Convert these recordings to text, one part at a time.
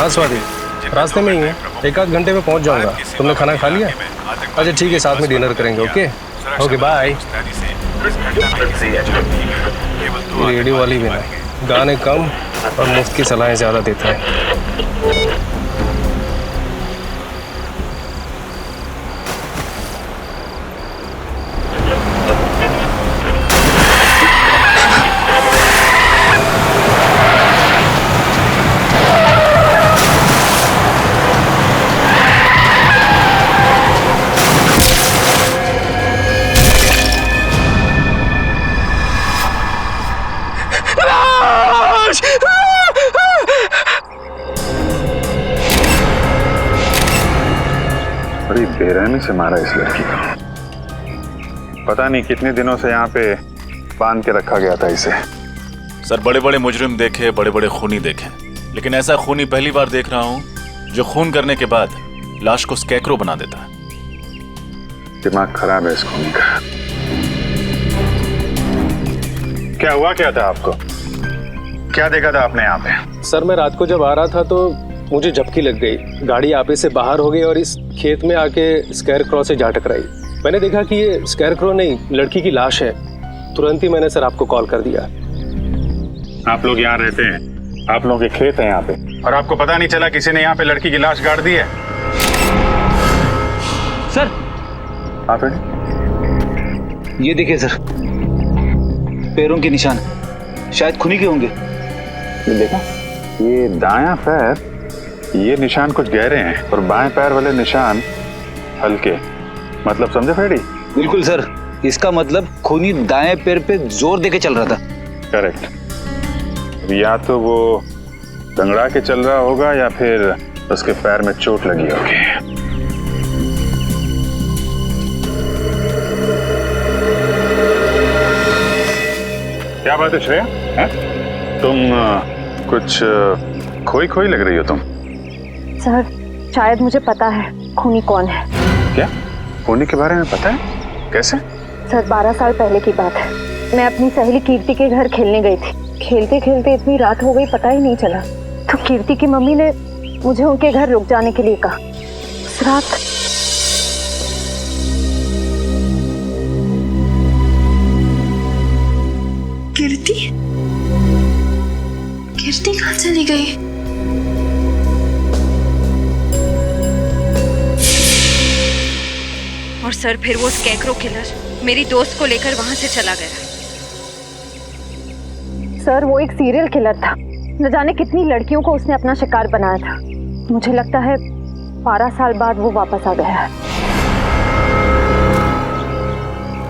हाँ स्वाति, रास्ते में ही है, एक आध घंटे में पहुंच जाऊंगा। तुमने खाना खा लिया? अच्छा ठीक है, साथ में डिनर करेंगे। Okay okay bye. रेडियो वाली भी ना, गाने कम और मुफ्त की सलाहें ज़्यादा देते हैं। बड़ी बेरहमी से मारा इस लड़की को। पता नहीं कितने दिनों से यहाँ पे बांध के रखा गया था इसे। सर बड़े बड़े मुजरिम देखे, बड़े बड़े खूनी देखे, लेकिन ऐसा खूनी पहली बार देख रहा हूँ जो खून करने के बाद लाश को स्कैकरो बना देता है। दिमाग खराब है इस खूनी का। क्या हुआ क्या था आपको? क्या देखा था आपने यहाँ पे? सर मैं रात को जब आ रहा था तो मुझे झपकी लग गई, गाड़ी आपे से बाहर हो गई और इस खेत में आके स्कैर क्रॉ से जा टकराई। मैंने देखा कि ये स्कैर क्रॉ नहीं, लड़की की लाश है। तुरंत ही मैंने सर आपको कॉल कर दिया। आप लोग यहाँ रहते हैं, आप लोगों के खेत हैं यहाँ पे, और आपको पता नहीं चला किसी ने यहाँ पे लड़की की लाश गाड़ दी है? सर आप ये देखिए सर, पैरों के निशान शायद खूनी के होंगे। ये देखा, ये दायां पैर, ये निशान कुछ गहरे हैं और बाएं पैर वाले निशान हल्के। मतलब समझे फेडी? बिल्कुल सर, इसका मतलब खूनी दाएं पैर पे जोर देके चल रहा था। करेक्ट। या तो वो दंगड़ा के चल रहा होगा या फिर उसके पैर में चोट लगी होगी। क्या बात है श्रेया, है? तुम कुछ खोई खोई लग रही हो तुम। सर शायद मुझे पता है खूनी कौन है। क्या? खूनी के बारे में पता है? कैसे? सर 12 साल पहले की बात है, मैं अपनी सहेली कीर्ति के घर खेलने गई थी। खेलते खेलते इतनी रात हो गई पता ही नहीं चला, तो कीर्ति की मम्मी ने मुझे उनके घर रुक जाने के लिए कहा। उस रात कीर्ति कहाँ चली गई? और सर फिर वो स्कैकरो किलर मेरी दोस्त को लेकर वहां से चला गया। सर वो एक सीरियल किलर था, न जाने कितनी लड़कियों को उसने अपना शिकार बनाया था। मुझे लगता है 12 साल बाद वो वापस आ गया है।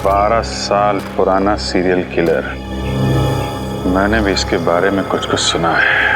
12 साल पुराना सीरियल किलर, मैंने भी इसके बारे में कुछ कुछ सुना है।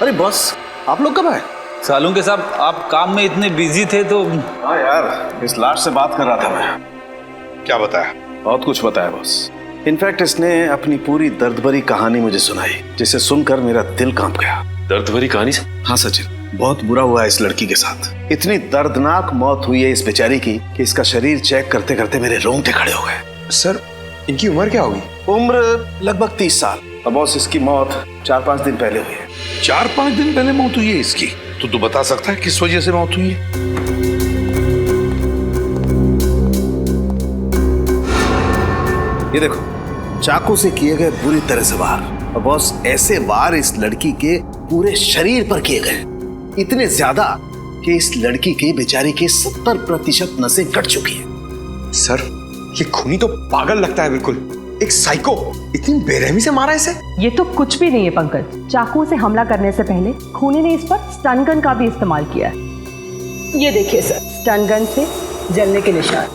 अरे बॉस, आप लोग कब आए? सालूं के साहब आप काम में इतने बिजी थे तो। हाँ यार, इस लाश से बात कर रहा था मैं। क्या बताया? बहुत कुछ बताया बॉस। इनफैक्ट इसने अपनी पूरी दर्द भरी कहानी मुझे सुनाई, जिसे सुनकर मेरा दिल कांप गया। दर्द भरी कहानी से? हाँ सचिन, बहुत बुरा हुआ है इस लड़की के साथ। इतनी दर्दनाक मौत हुई है इस बेचारी की कि इसका शरीर चेक करते करते मेरे रोंगटे खड़े हो गए। सर इनकी उम्र क्या होगी? उम्र लगभग 30 साल। अब बॉस इसकी मौत 4-5 दिन पहले हुई है। 4-5 दिन पहले मौत हुई है इसकी? तो तू बता सकता है किस वजह से मौत हुई है? ये देखो, चाकू से किए गए बुरी तरह से वार। और बॉस ऐसे वार इस लड़की के पूरे शरीर पर किए गए, इतने ज्यादा कि इस लड़की के बेचारी के 70% नसें कट चुकी हैं। सर ये खूनी तो पागल लगता है बिल्कुल, एक साइको। इतनी बेरहमी से मारा इसे? ये तो कुछ भी नहीं है पंकज। चाकू से हमला करने से पहले खूनी ने इस पर स्टन गन का भी इस्तेमाल किया है। ये देखिए सर, स्टन गन से जलने के निशान।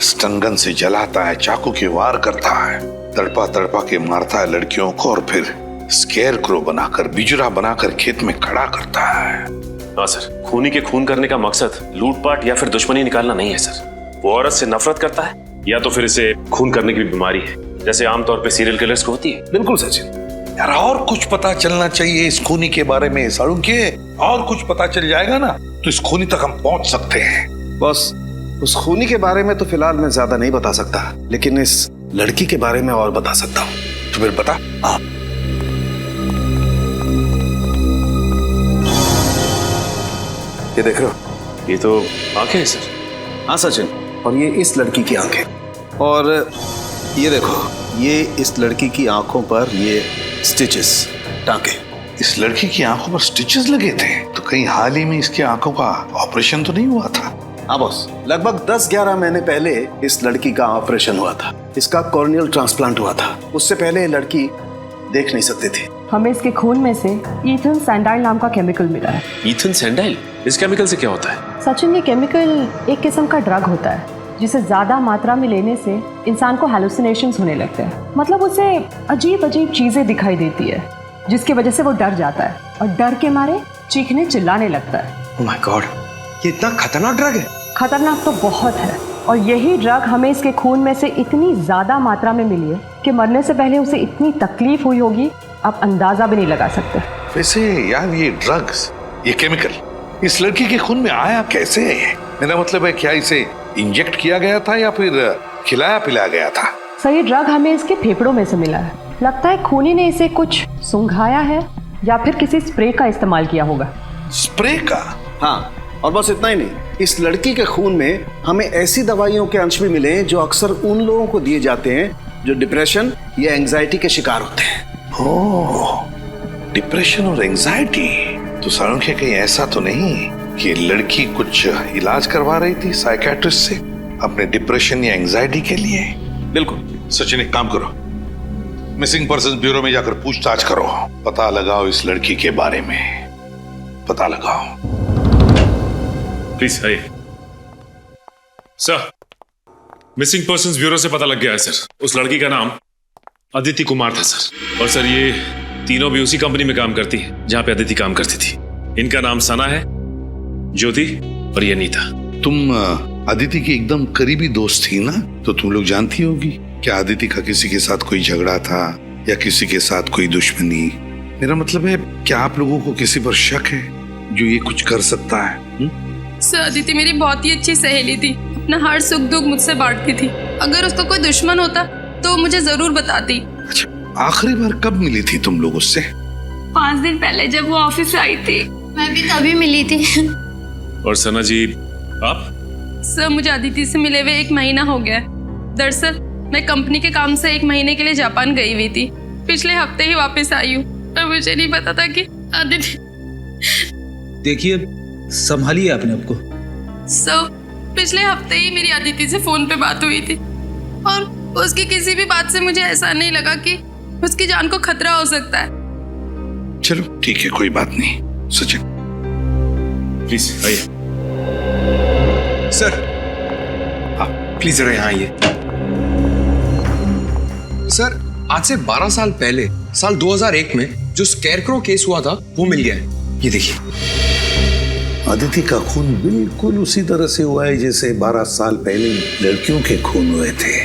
स्टन गन से जलाता है, चाकू के वार करता है, तड़पा तड़पा के मारता है लड़कियों को और फिर स्केयर क्रो बनाकर, बिजुरा बनाकर खेत में खड़ा करता है। हाँ सर, खूनी के खून करने का मकसद लूटपाट या फिर दुश्मनी निकालना नहीं है सर। वो औरत से नफरत करता है या तो फिर इसे खून करने की बीमारी है, जैसे आमतौर पे सीरियल किलर्स को होती है। बिल्कुल सचिन। यार और कुछ पता चलना चाहिए इस खूनी के बारे में साड़ू के। और कुछ पता चल जाएगा ना तो इस खूनी तक हम पहुंच सकते हैं। बस उस खूनी के बारे में तो फिलहाल मैं ज्यादा नहीं बता सकता, लेकिन इस लड़की के बारे में और बता सकता हूँ। तो फिर बता। ये देख रहे हो? ये तो आंखें हैं सर। हाँ सचिन, और ये इस लड़की की आंखें। और ये देखो, ये इस लड़की की आंखों पर ये स्टिचेस, टांके। इस लड़की की आंखों पर स्टिचेस लगे थे, तो कहीं हाल ही में इसकी आंखों का ऑपरेशन तो नहीं हुआ था? हाँ बॉस, लगभग 10-11 महीने पहले इस लड़की का ऑपरेशन हुआ था। इसका कॉर्नियल ट्रांसप्लांट हुआ था। उससे पहले ये लड़की देख नहीं सकती थी। हमें इसके खून में से ईथन सैंडाइल नाम का केमिकल मिला है। ईथन सैंडाइल? इस केमिकल से क्या होता है? सचिन, ये केमिकल एक किस्म का ड्रग होता है जिसे ज्यादा मात्रा में लेने से इंसान को हैलुसिनेशंस होने लगते हैं। मतलब उसे अजीब अजीब चीजें दिखाई देती है, जिसकी वजह से वो डर जाता है और डर के मारे चीखने चिल्लाने लगता है। ओह माय गॉड, ये इतना खतरनाक ड्रग है? खतरनाक तो बहुत है, और यही ड्रग हमें इसके खून में से इतनी ज्यादा मात्रा में मिली है कि मरने से पहले उसे इतनी तकलीफ हुई होगी, आप अंदाजा भी नहीं लगा सकते। वैसे यार, ये ड्रग्स, ये केमिकल इस लड़की के खून में आया कैसे? मेरा मतलब है, क्या इसे इंजेक्ट किया गया था या फिर खिलाया पिलाया गया था? सही ड्रग हमें इसके फेफड़ों में से मिला है। लगता है खूनी ने इसे कुछ सुंघाया है या फिर किसी स्प्रे का इस्तेमाल किया होगा। स्प्रे का? हाँ, और बस इतना ही नहीं, इस लड़की के खून में हमें ऐसी दवाइयों के अंश भी मिले हैं जो अक्सर उन लोगों को दिए जाते हैं जो डिप्रेशन या एंजाइटी के शिकार होते हैं। ओह, डिप्रेशन और एंजाइटी। तो सारुण के कहीं ऐसा तो नहीं कि लड़की कुछ इलाज करवा रही थी साइकियाट्रिस्ट से अपने डिप्रेशन या एंजाइटी के लिए? बिल्कुल। सचिन, एक काम करो, मिसिंग पर्सन ब्यूरो में जाकर पूछताछ करो, पता लगाओ इस लड़की के बारे में, पता लगाओ। प्लीज आइए सर। मिसिंग पर्संस ब्यूरो से पता लग गया है सर, उस लड़की का नाम अदिति कुमार था सर। और सर, ये तीनों भी उसी कंपनी में काम करती है जहां पे अदिति काम करती थी। इनका नाम सना है, ज्योति और ये नीता। तुम अदिति की एकदम करीबी दोस्त थी ना, तो तुम लोग जानती होगी क्या अदिति का किसी के साथ कोई झगड़ा था या किसी के साथ कोई दुश्मनी? मेरा मतलब है, क्या आप लोगों को किसी पर शक है जो ये कुछ कर सकता है? सर, अदिति मेरी बहुत ही अच्छी सहेली थी, अपना हर सुख दुख मुझसे बांटती थी। अगर उसका कोई दुश्मन होता तो मुझे जरूर बताती। अच्छा, आखिरी बार कब मिली थी तुम लोग उससे? 5 दिन पहले जब वो ऑफिस से आई थी। मैं भी तभी मिली थी। और सना जी, आप? सर, मुझे अदिति से मिले हुए 1 महीना हो गया। दरअसल मैं कंपनी के काम से 1 महीने के लिए जापान गई हुई थी। पिछले हफ्ते ही वापस आई हूँ और मुझे नहीं पता था कि अदिति। देखिए, संभालिए अपने आप को। सर, पिछले हफ्ते ही मेरी अदिति से फोन पे बात हुई थी और उसकी किसी भी बात से मुझे ऐसा नहीं लगा कि उसकी जान को खतरा हो सकता है। चलो ठीक है, कोई बात नहीं। सचिन, प्लीज आइए। सर, प्लीज जरा यहाँ आइए। सर, आज से 12 साल पहले, साल 2001 में जो स्कैरक्रो केस हुआ था वो मिल गया है। ये देखिए। अदिति का खून बिल्कुल उसी तरह से हुआ है जैसे 12 साल पहले लड़कियों के खून हुए थे।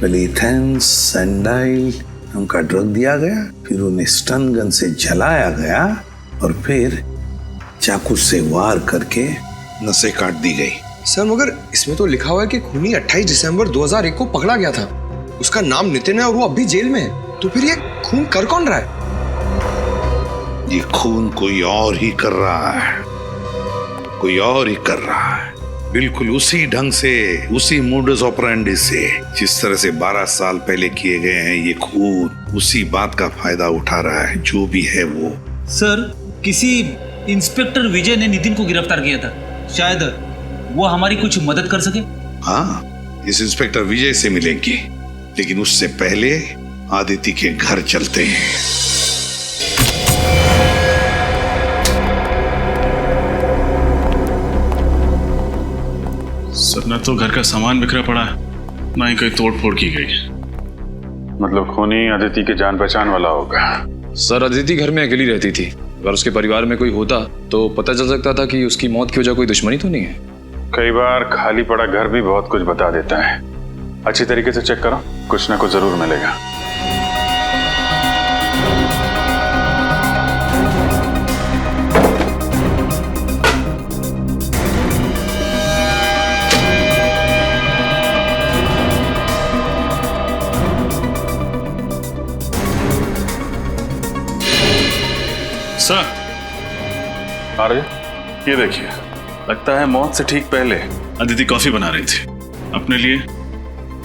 पहले ईथन सैंडाइल उनका ड्रग दिया गया, फिर उन्हें स्टन गन से जलाया गया और फिर चाकू से वार करके नसें काट दी गई। सर, मगर इसमें तो लिखा हुआ है कि खूनी 28 दिसंबर 2001 को पकड़ा गया था। उसका नाम नितिन है और वो अभी जेल में है। तो फिर ये खून कर कौन रहा है? ये खून कोई और ही कर रहा है, कोई और ही कर रहा है, बिल्कुल उसी ढंग से, उसी मोडस ऑपरेंडी से जिस तरह से 12 साल पहले किए गए हैं। ये खून उसी बात का फायदा उठा रहा है, जो भी है वो। सर, किसी इंस्पेक्टर विजय ने नितिन को गिरफ्तार किया था, शायद वो हमारी कुछ मदद कर सके। हाँ, इस इंस्पेक्टर विजय से मिलेंगे, लेकिन उससे पहले आदिति के घर चलते हैं। सर, न तो घर का सामान बिखरा पड़ा है, ना ही कहीं तोड़ फोड़ की गई। मतलब खूनी अदिति के जान पहचान वाला होगा। सर, अदिति घर में अकेली रहती थी। अगर उसके परिवार में कोई होता तो पता चल सकता था कि उसकी मौत की वजह कोई दुश्मनी तो नहीं है। कई बार खाली पड़ा घर भी बहुत कुछ बता देता है। अच्छी तरीके से चेक करो, कुछ ना कुछ जरूर मिलेगा। सर अरे ये देखिए, लगता है मौत से ठीक पहले अदिति कॉफी बना रही थी अपने लिए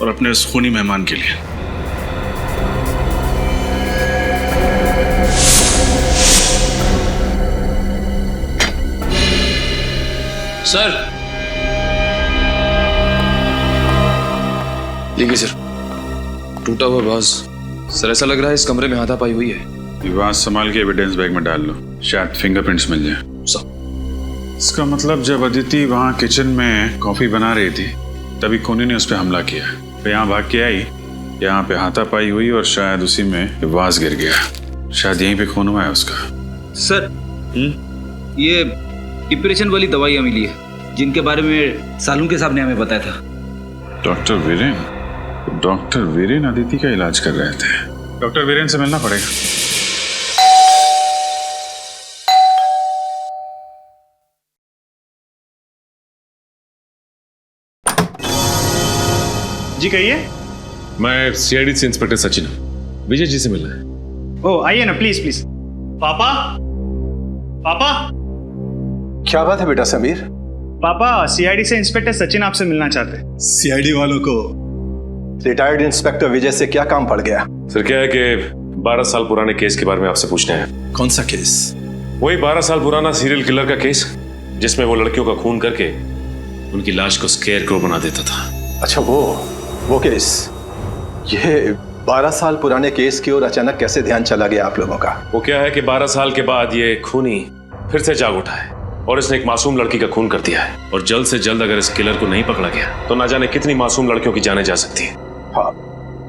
और अपने उस खूनी मेहमान के लिए। सर लीजिए सर, टूटा हुआ वाज। सर ऐसा लग रहा है इस कमरे में हाथापाई हुई है। ये वाज संभाल के एविडेंस बैग में डाल लो, शायद फिंगरप्रिंट्स मिल जाए। इसका मतलब जब अदिति वहाँ किचन में कॉफी बना रही थी तभी खूनी ने उस पर हमला किया, फिर यहाँ भाग के आई, यहाँ पे हाथापाई हुई और शायद उसी में वाज गिर गया। शायद यहीं पे खून हुआ है उसका। सर ये डिप्रेशन वाली दवाइयाँ मिली है जिनके बारे में सालुंके साहब ने हमें बताया था। डॉक्टर वीरेन अदिति का इलाज कर रहे थे। डॉक्टर वीरेन से मिलना पड़ेगा। जी कहिए। मैं सीआईडी से इंस्पेक्टर सचिन विजय जी से मिलना है। ओ आइए ना, प्लीज प्लीज। पापा पापा। क्या बात है बेटा समीर? पापा सीआईडी से इंस्पेक्टर सचिन आपसे मिलना चाहते हैं। सीआईडी वालों को रिटायर्ड इंस्पेक्टर विजय से क्या काम पड़ गया? सर क्या है कि 12 साल पुराने केस के बारे में आपसे पूछना है। कौन सा केस? वही 12 साल पुराना सीरियल किलर का केस जिसमें वो लड़कियों का खून करके उनकी लाश को स्केयरक्रो बना देता था। अच्छा वो केस। ये 12 साल पुराने केस की ओर अचानक कैसे ध्यान चला गया आप लोगों का? वो क्या है कि 12 साल के बाद ये खूनी फिर से जाग उठा है और इसने एक मासूम लड़की का खून कर दिया है और जल्द से जल्द अगर इस किलर को नहीं पकड़ा गया तो ना जाने कितनी मासूम लड़कियों की जानें जा सकती है। हाँ,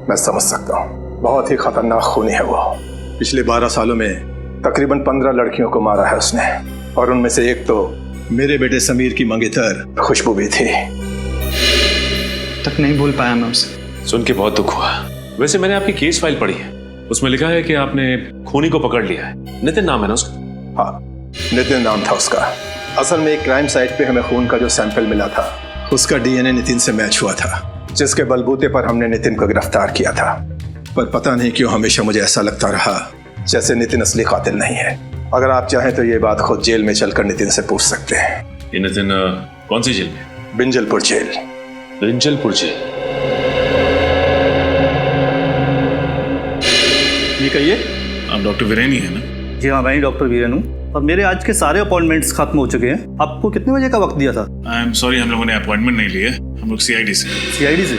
मैं समझ सकता हूँ। बहुत ही खतरनाक खूनी है वो। पिछले 12 सालों में तकरीबन 15 लड़कियों को मारा है उसने और उनमें से एक तो मेरे बेटे समीर की मंगेतर खुशबू भी थी। तक नहीं भूल पाया मैं उसे। सुन के बहुत दुख हुआ। वैसे मैंने आपकी केस फाइल पढ़ी है, उसमें लिखा है कि आपने खूनी को पकड़ लिया है। नितिन नाम है ना उसका? हाँ, नितिन नाम था उसका। असल में एक क्राइम साइट पे हमें खून का जो सैंपल मिला था उसका डीएनए नितिन से मैच हुआ था, जिसके बलबूते पर हमने नितिन को गिरफ्तार किया था। पर पता नहीं क्यों हमेशा मुझे ऐसा लगता रहा जैसे नितिन असली कातिल नहीं है। अगर आप चाहें तो ये बात खुद जेल में चलकर नितिन से पूछ सकते हैं। ये नितिन कौन सी जेल में? बिंजलपुर जेल। बिंजलपुर जेल। ये कहिए। आप डॉक्टर वीरेन ही है ना? जी हाँ, मैं ही डॉक्टर वीरेन हूँ और मेरे आज के सारे अपॉइंटमेंट्स खत्म हो चुके हैं। आपको कितने बजे का वक्त दिया था? आई एम सॉरी, हम लोगों ने अपॉइंटमेंट नहीं लिए, हम लोग सीआईडी से। सीआईडी से?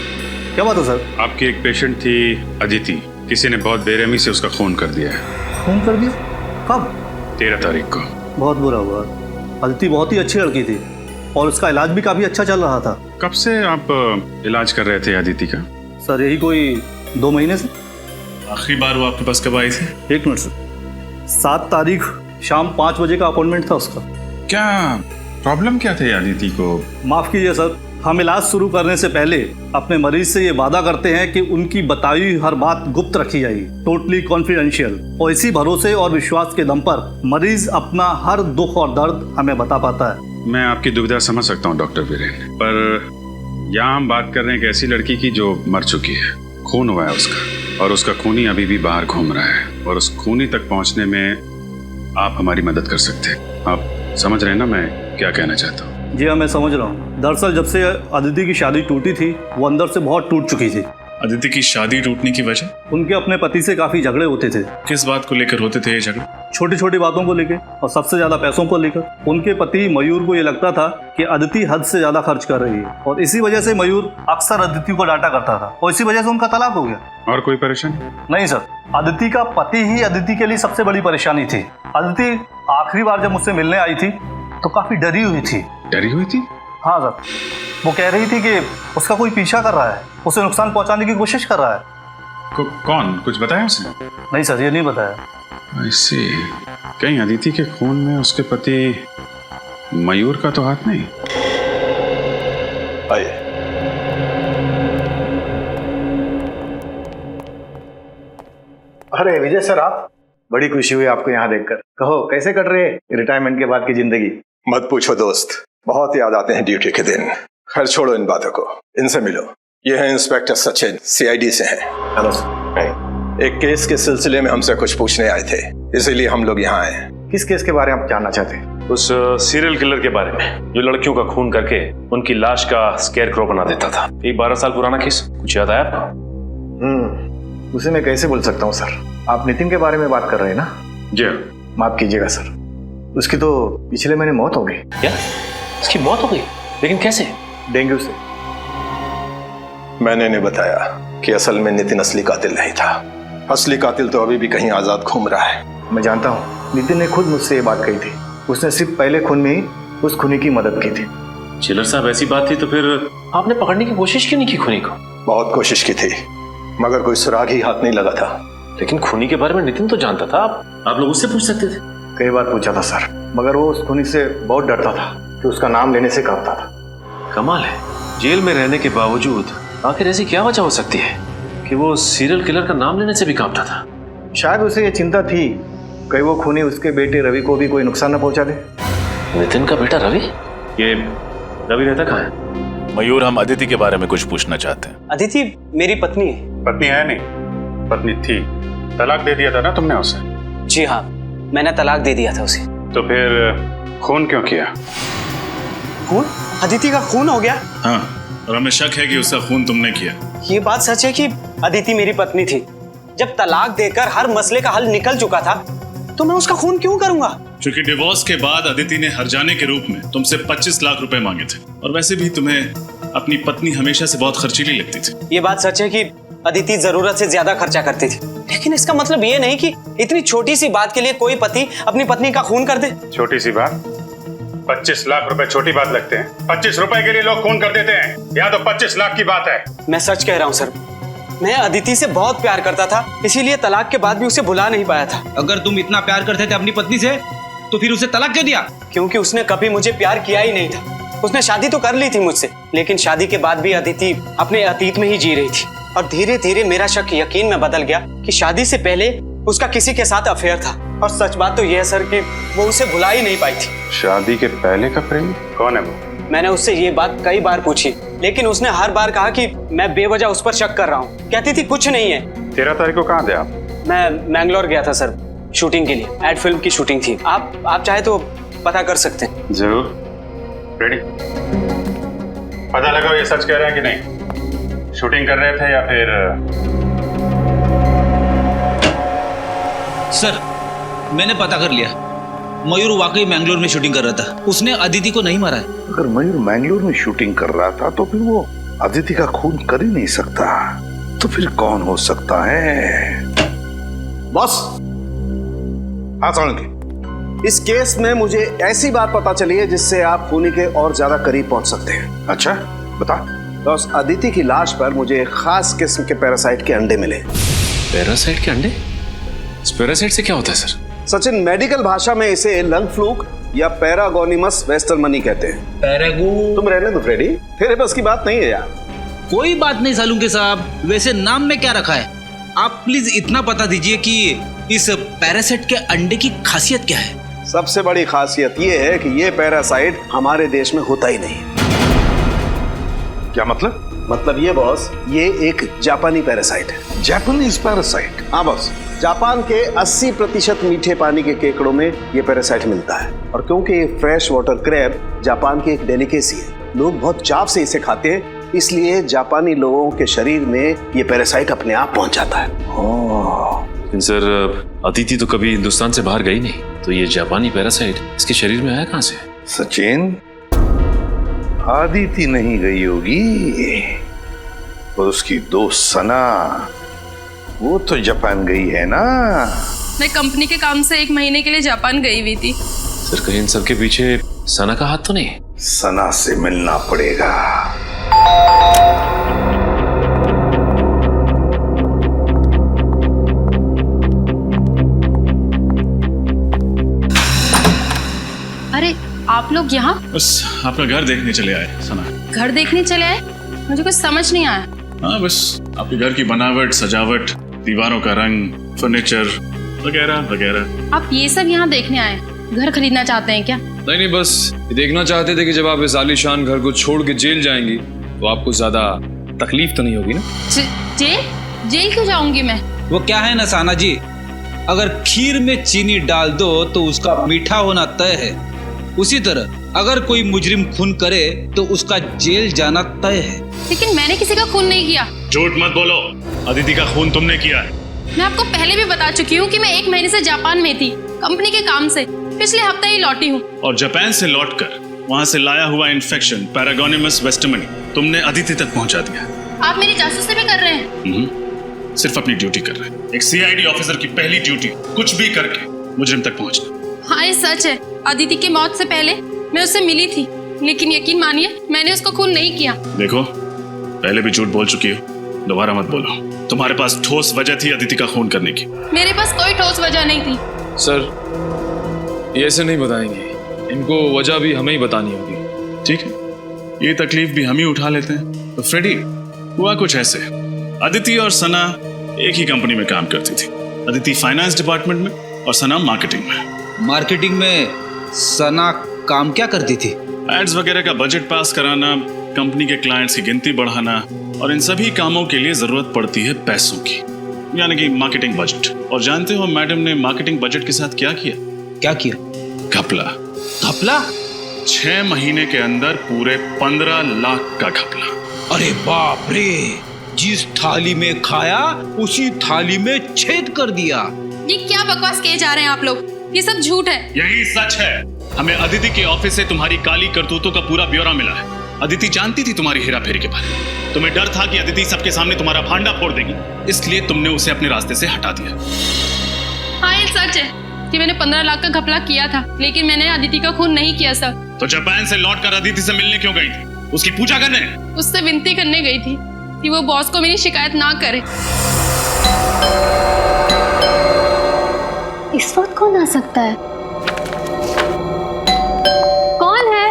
क्या बात है सर? आपकी एक पेशेंट थी अदिति, किसी ने बहुत बेरहमी से उसका खून कर दिया है। खून कर दिया? कब? 13 तारीख को। बहुत बुरा हुआ। अदिति बहुत ही अच्छी लड़की थी और उसका इलाज भी काफी अच्छा चल रहा था। कब से आप इलाज कर रहे थे अदिति का? सर यही कोई 2 महीने से। आखिरी बार वो आपके पास कब आई थी? 1 मिनट सर। 7 तारीख शाम 5 बजे का अपॉइंटमेंट था उसका। क्या प्रॉब्लम क्या थी अदिति को? माफ कीजिए सर, हम इलाज शुरू करने से पहले अपने मरीज से ये वादा करते हैं कि उनकी बताई हुई हर बात गुप्त रखी जाएगी, टोटली कॉन्फिडेंशियल। और इसी भरोसे और विश्वास के दम पर मरीज अपना हर दुख और दर्द हमें बता पाता है। मैं आपकी दुविधा समझ सकता हूँ डॉक्टर वीरेन, पर यहाँ हम बात कर रहे हैं एक ऐसी लड़की की जो मर चुकी है, खून हुआ है उसका और उसका खूनी अभी भी बाहर घूम रहा है और उस खूनी तक पहुँचने में आप हमारी मदद कर सकते हैं। आप समझ रहे हैं ना मैं क्या कहना चाहता हूँ? जी हाँ, मैं समझ रहा हूँ। दरअसल जब से अदिति की शादी टूटी थी वो अंदर से बहुत टूट चुकी थी। अदिति की शादी टूटने की वजह? उनके अपने पति से काफी झगड़े होते थे। किस बात को लेकर होते थे ये झगड़े? छोटी छोटी बातों को लेकर और सबसे ज्यादा पैसों को लेकर। उनके पति मयूर को ये लगता था कि अदिति हद से ज्यादा खर्च कर रही है और इसी वजह से मयूर अक्सर अदिति को डांटा करता था और इसी वजह से उनका तलाक हो गया। और कोई परेशानी? नहीं सर, अदिति का पति ही अदिति के लिए सबसे बड़ी परेशानी थी। अदिति आखिरी बार जब मुझसे मिलने आई थी तो काफी डरी हुई थी। डरी हुई थी? हाँ सर, वो कह रही थी कि उसका कोई पीछा कर रहा है, उसे नुकसान पहुंचाने की कोशिश कर रहा है। कौन? कुछ बताया उसने? नहीं सर, ये नहीं बताया। ऐसे कहीं अदिति के खून में उसके पति मयूर का तो हाथ नहीं? आइए। अरे विजय सर, आप? बड़ी खुशी हुई आपको यहाँ देखकर। कहो कैसे कट रहे रिटायरमेंट के बाद की जिंदगी? मत पूछो दोस्त, बहुत याद आते हैं ड्यूटी के दिन। खैर छोड़ो इन बातों को, इनसे मिलो। ये है इंस्पेक्टर सचिन, सीआईडी से हैं। Hello sir. एक केस के सिलसिले में हमसे कुछ पूछने आए थे, इसीलिए हम लोग यहाँ आए। किस केस के बारे में आप जानना चाहते हैं? उस सीरियल किलर के बारे में जो लड़कियों का खून करके उनकी लाश का स्केयर क्रो बना देता था। एक 12 साल पुराना केस, कुछ याद आया आपको? उसे मैं कैसे भूल सकता हूँ सर। आप नितिन के बारे में बात कर रहे हैं ना? जी। माफ कीजिएगा सर, उसकी तो पिछले महीने मौत हो गई। क्या? उसकी मौत हो गई? लेकिन कैसे? डेंगू से। मैंने नहीं बताया कि असल में नितिन असली कातिल नहीं था। असली कातिल तो अभी भी कहीं आजाद घूम रहा है। मैं जानता हूँ, नितिन ने खुद मुझसे ये बात कही थी। उसने सिर्फ पहले खून में ही उस खूनी की मदद की थी। चिलर साहब, ऐसी बात थी तो फिर आपने पकड़ने की कोशिश क्यों नहीं की खूनी को? बहुत कोशिश की थी मगर कोई सुराग ही हाथ नहीं लगा था। लेकिन खूनी के बारे में नितिन तो जानता था। आप लोग उससे पूछ सकते थे। कई बार पूछा था सर, मगर वो उस खूनी से बहुत डरता था कि उसका नाम लेने से कांपता था। कमाल है, जेल में रहने के बावजूद आखिर ऐसी क्या वजह हो सकती है कि वो सीरियल किलर का नाम लेने से भी कांपता था? शायद उसे ये चिंता थी कहीं वो खूनी उसके बेटे रवि को भी कोई नुकसान न पहुंचा दे। नितिन का बेटा रवि? ये रवि रहता कहाँ है? मयूर, हम अदिति के बारे में कुछ पूछना चाहते हैं। अदिति मेरी पत्नी है। पत्नी है नहीं, पत्नी थी। तलाक दे दिया था ना तुमने उसे? जी हाँ, मैंने तलाक दे दिया था उसे। तो फिर खून क्यों किया? खून? अदिति का खून हो गया? हाँ, और हमें शक है कि उसका खून तुमने किया। ये बात सच है कि अदिति मेरी पत्नी थी। जब तलाक देकर हर मसले का हल निकल चुका था तो मैं उसका खून क्यों करूंगा? क्योंकि डिवोर्स के बाद अदिति ने हर्जाने के रूप में तुमसे 25 लाख रुपए मांगे थे, और वैसे भी तुम्हें अपनी पत्नी हमेशा से बहुत खर्चीली लगती थी। ये बात सच है कि अदिति जरूरत से ज्यादा खर्चा करती थी, लेकिन इसका मतलब ये नहीं कि इतनी छोटी सी बात के लिए कोई पति अपनी पत्नी का खून कर दे। छोटी सी बात? 25 लाख रुपए छोटी बात लगते हैं? 25 रुपए के लिए लोग खून कर देते हैं, यहाँ तो 25 लाख की बात है। मैं सच कह रहा हूँ सर, मैं अदिति से बहुत प्यार करता था, इसीलिए तलाक के बाद भी उसे भुला नहीं पाया था। अगर तुम इतना प्यार करते थे अपनी पत्नी से तो फिर उसे तलाक क्यों दिया? क्योंकि उसने कभी मुझे प्यार किया ही नहीं था। उसने शादी तो कर ली थी मुझसे, लेकिन शादी के बाद भी अदिति अपने अतीत में ही जी रही थी। और धीरे धीरे मेरा शक यकीन में बदल गया कि शादी से पहले उसका किसी के साथ अफेयर था। और सच बात तो यह है सर कि वो उसे भुला ही नहीं पाई थी। शादी के पहले का प्रेमी? कौन है वो? मैंने उससे ये बात कई बार पूछी, लेकिन उसने हर बार कहा कि मैं बेवजह उस पर शक कर रहा हूँ। कहती थी कुछ नहीं है। 13 तारीख को कहाँ थे आप? मैं मैंगलोर गया था सर, शूटिंग के लिए। एड फिल्म की शूटिंग थी। आप चाहे तो पता कर सकते हैं। जरूर। रेडी? पता लगाओ ये सच कह रहे हैं कि नहीं। शूटिंग कर रहे थे या फिर? सर, मैंने पता कर लिया, मयूर वाकई मैंगलोर में शूटिंग कर रहा था। उसने अदिति को नहीं मारा है। अगर मयूर मैंगलोर में शूटिंग कर रहा था तो फिर वो अदिति का खून कर ही नहीं सकता। तो फिर कौन हो सकता है? बॉस, हाँ सोलंकी, इस केस में मुझे ऐसी बात पता चली है जिससे आप खूनी के और ज्यादा करीब पहुंच सकते हैं। अच्छा, बता। तो उस अदिति की लाश पर मुझे एक खास किस्म के पैरासाइट के अंडे मिले। पैरासाइट के अंडे? इस पैरासाइट से क्या होता है सर? सचिन, मेडिकल भाषा में इसे लंग फ्लूक या पैरागोनिमस वेस्टरमनी कहते हैं। पैरागो? तुम रहने दो फ्रेडी, तेरे बस की बात नहीं है यार। कोई बात नहीं सालुंके साहब, वैसे नाम में क्या रखा है? आप प्लीज इतना बता दीजिए कि इस पैरासाइट के अंडे की खासियत क्या है? सबसे बड़ी खासियत ये है कि ये पैरासाइट हमारे देश में होता ही नहीं। क्या मतलब? मतलब ये बॉस, ये एक जापानी पैरासाइट है। Japanese parasite? हाँ बॉस, जापान के 80% मीठे पानी के केकड़ों में ये पैरासाइट मिलता है। और क्योंकि ये फ्रेश वाटर क्रैब जापान की एक डेलिकेसी है, लोग बहुत चाव से इसे खाते हैं, इसलिए जापानी लोगों के शरीर में ये पैरासाइट अपने आप पहुंच जाता है। लेकिन सर, अदिति तो कभी हिंदुस्तान से बाहर गई नहीं, तो ये जापानी पैरासाइट इसके शरीर में आया कहाँ से? सचिन, अदिति नहीं गई होगी, और उसकी दोस्त सना, वो तो जापान गई है ना। मैं कंपनी के काम से 1 महीने के लिए जापान गई हुई थी। सर, कहीं इन सब के पीछे सना का हाथ तो नहीं? सना से मिलना पड़ेगा। अरे आप लोग यहाँ? बस आपका घर देखने चले आए सना। घर देखने चले आए? मुझे कुछ समझ नहीं आया। हाँ, बस आपके घर की बनावट, सजावट, दीवारों का रंग, फर्नीचर वगैरह वगैरह। आप ये सब यहाँ देखने आए? घर खरीदना चाहते हैं क्या? नहीं, बस ये देखना चाहते थे कि जब आप इस आलीशान घर को छोड़ के जेल जाएंगी तो आपको ज्यादा तकलीफ तो नहीं होगी ना। जेल? जेल क्यों जाऊंगी मैं? वो क्या है ना साना जी, अगर खीर में चीनी डाल दो तो उसका मीठा होना तय है, उसी तरह अगर कोई मुजरिम खून करे तो उसका जेल जाना तय है। लेकिन मैंने किसी का खून नहीं किया। झूठ मत बोलो, अदिति का खून तुमने किया है। मैं आपको पहले भी बता चुकी हूँ कि मैं 1 महीने से जापान में थी कंपनी के काम से। पिछले हफ्ते ही लौटी हूँ। और जापान से लौटकर वहां से लाया हुआ इन्फेक्शन पैरागोनिमस वेस्टमनी तुमने अदिति तक पहुंचा दिया। आप मेरी जासूसी भी कर रहे हैं। सिर्फ अपनी ड्यूटी कर रहे हैं। एक सीआईडी ऑफिसर की पहली ड्यूटी कुछ भी करके मुजरिम तक पहुंचना। हाँ, ये सच है। अदिति की मौत से पहले मैं उससे मिली थी, लेकिन यकीन मानिए मैंने उसको खून नहीं किया। देखो, पहले भी झूठ बोल चुकी हो, दोबारा मत बोलो। तुम्हारे पास ठोस वजह थी अदिति का खून करने की। मेरे पास कोई ठोस वजह नहीं थी। सर, ये ऐसे नहीं बताएंगे, इनको वजह भी हमें ही बतानी होगी। ठीक है, ये तकलीफ भी हम ही उठा लेते हैं। तो फ्रेडी, हुआ कुछ ऐसे, अदिति और सना एक ही कंपनी में काम करती थी। अदिति फाइनेंस डिपार्टमेंट में और सना मार्केटिंग में। मार्केटिंग में सना काम क्या करती थी? एड्स वगैरह का बजट पास कराना, कंपनी के क्लाइंट्स की गिनती बढ़ाना, और इन सभी कामों के लिए जरूरत पड़ती है पैसों की, यानी कि मार्केटिंग बजट। और जानते हो मैडम ने मार्केटिंग बजट के साथ क्या किया? क्या किया? घपला। घपला? 6 महीने के अंदर पूरे 15 लाख का घपला। अरे बाप रे! जिस थाली में खाया उसी थाली में छेद कर दिया। ये क्या बकवास किए जा रहे हैं आप लोग? ये सब झूठ है। यही सच है। हमें अदिति के ऑफिस से तुम्हारी काली करतूतों का पूरा ब्यौरा मिला है। अदिति जानती थी तुम्हारी हेरा फेरी के बारे में। तुम्हें डर था कि अदिति सबके सामने तुम्हारा भांडा फोड़ देगी, इसलिए तुमने उसे अपने रास्ते से हटा दिया। हाँ, ये सच है कि मैंने 15 लाख का घपला किया था, लेकिन मैंने अदिति का खून नहीं किया सर। तो जापान से लौटकर अदिति से मिलने क्यों गई थी? उसकी पूजा करने? उससे विनती करने गई थी कि वो बॉस को मेरी शिकायत ना करे। इस वक्त कौन आ सकता है? कौन है?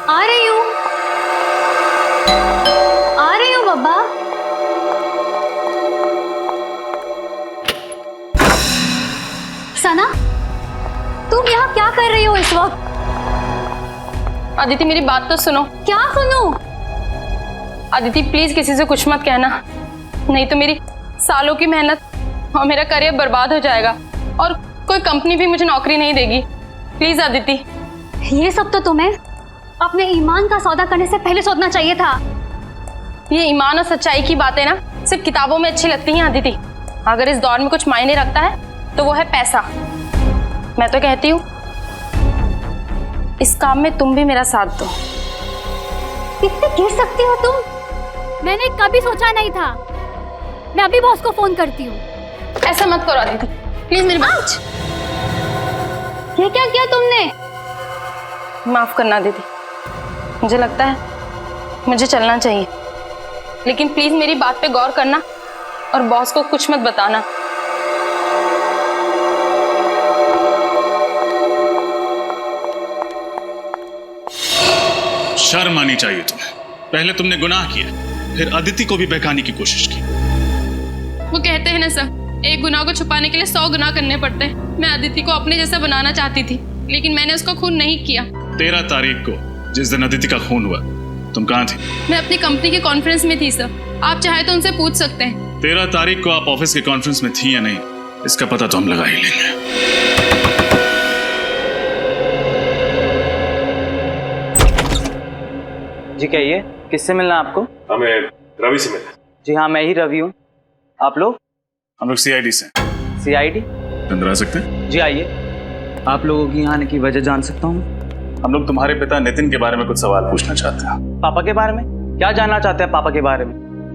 आ रही हूँ बाबा। सना, तुम यहाँ क्या कर रही हो इस वक्त? अदिति, मेरी बात तो सुनो। क्या सुनूं? अदिति प्लीज किसी से कुछ मत कहना, नहीं तो मेरी सालों की मेहनत और मेरा करियर बर्बाद हो जाएगा और कोई कंपनी भी मुझे नौकरी नहीं देगी। प्लीज अदिति। ये सब तो तुम्हें अपने ईमान का सौदा करने से पहले सोचना चाहिए था। ये ईमान और सच्चाई की बातें ना सिर्फ किताबों में अच्छी लगती हैं अदिति। अगर इस दौर में कुछ मायने रखता है तो वो है पैसा। मैं तो कहती हूँ इस काम में तुम भी मेरा साथ दो। कितने गिर सकती हो तुम? मैंने कभी सोचा नहीं था। मैं अभी बॉस को फोन करती हूँ। ऐसा मत करो अदिति, प्लीज मेरी बात। ये क्या किया तुमने? माफ करना दीदी, मुझे लगता है मुझे चलना चाहिए, लेकिन प्लीज मेरी बात पे गौर करना और बॉस को कुछ मत बताना। शर्म आनी चाहिए तुम्हें। पहले तुमने गुनाह किया, फिर अदिति को भी बहकाने की कोशिश की। वो कहते हैं ना सर, एक गुनाह को छुपाने के लिए 100 गुनाह करने पड़ते हैं। मैं अदिति को अपने जैसा बनाना चाहती थी, लेकिन मैंने उसको खून नहीं किया। 13 तारीख को जिस दिन अदिति का खून हुआ, तुम कहाँ थी? मैं अपनी कंपनी के कॉन्फ्रेंस में थी सर, आप चाहे तो उनसे पूछ सकते हैं। 13 तारीख को आप ऑफिस के कॉन्फ्रेंस में थी या नहीं, इसका पता तो हम लगा ही लेंगे। जी कहिए, किससे मिलना आपको? हमें रवि से मिलना। जी हाँ, मैं ही रवि हूँ। आप लोग? हम लोग सीआईडी से। सीआईडी? अंदर आ सकते हैं? जी आइए। आप लोगों की यहाँ आने की वजह जान सकता हूँ? हम लोग तुम्हारे पिता नितिन के बारे में कुछ सवाल पूछना चाहते हैं। पापा के बारे में? क्या जानना चाहते हैं पापा के बारे में?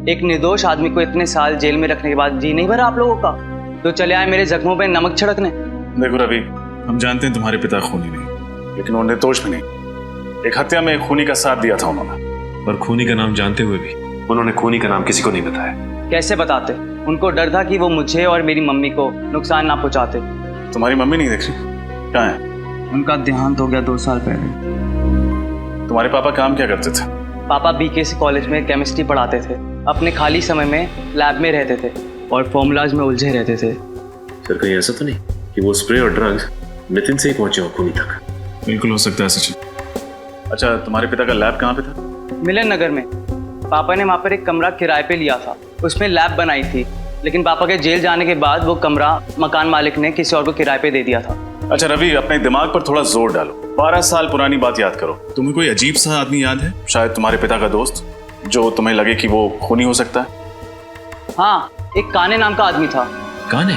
एक निर्दोष आदमी को इतने साल जेल में रखने के बाद जी नहीं भरा आप लोगों का, तो चले आए मेरे जख्मों पे नमक छिड़कने। देखो रवि, हम जानते हैं तुम्हारे पिता खूनी नहीं, लेकिन वो निर्दोष भी नहीं। एक हत्या में एक खूनी का साथ दिया था उन्होंने। पर खूनी का नाम जानते हुए भी उन्होंने खूनी का नाम किसी को नहीं बताया। कैसे बताते? उनको डर था कि वो मुझे और मेरी मम्मी को नुकसान ना पहुंचाते। तुम्हारी मम्मी नहीं देख रही? कहाँ है? उनका देहांत हो गया 2 साल पहले। तुम्हारे पापा काम क्या करते थे? पापा बीकेसी कॉलेज में केमिस्ट्री पढ़ाते थे। अपने खाली समय में लैब में रहते थे और फॉर्मूलाज में उलझे रहते थे। सर कहीं ऐसा तो नहीं कि वो स्प्रे और ड्रग्स नितिन से ही पहुंचे हो खूनी तक? बिल्कुल हो सकता है सचिन। अच्छा, तुम्हारे पिता का लैब कहाँ पे था? मिलन नगर में। पापा ने वहाँ पर एक कमरा किराए पे लिया था, उसमें लैब बनाई थी, लेकिन पापा के जेल जाने के बाद वो कमरा मकान मालिक ने किसी और को किराए पे दे दिया था। अच्छा रवि, अपने दिमाग पर थोड़ा जोर डालो। 12 साल पुरानी बात याद करो। तुम्हें कोई अजीब सा आदमी याद है, शायद तुम्हारे पिता का दोस्त, जो तुम्हें लगे कि वो खूनी हो सकता है? हाँ, एक काने नाम का आदमी था। काने?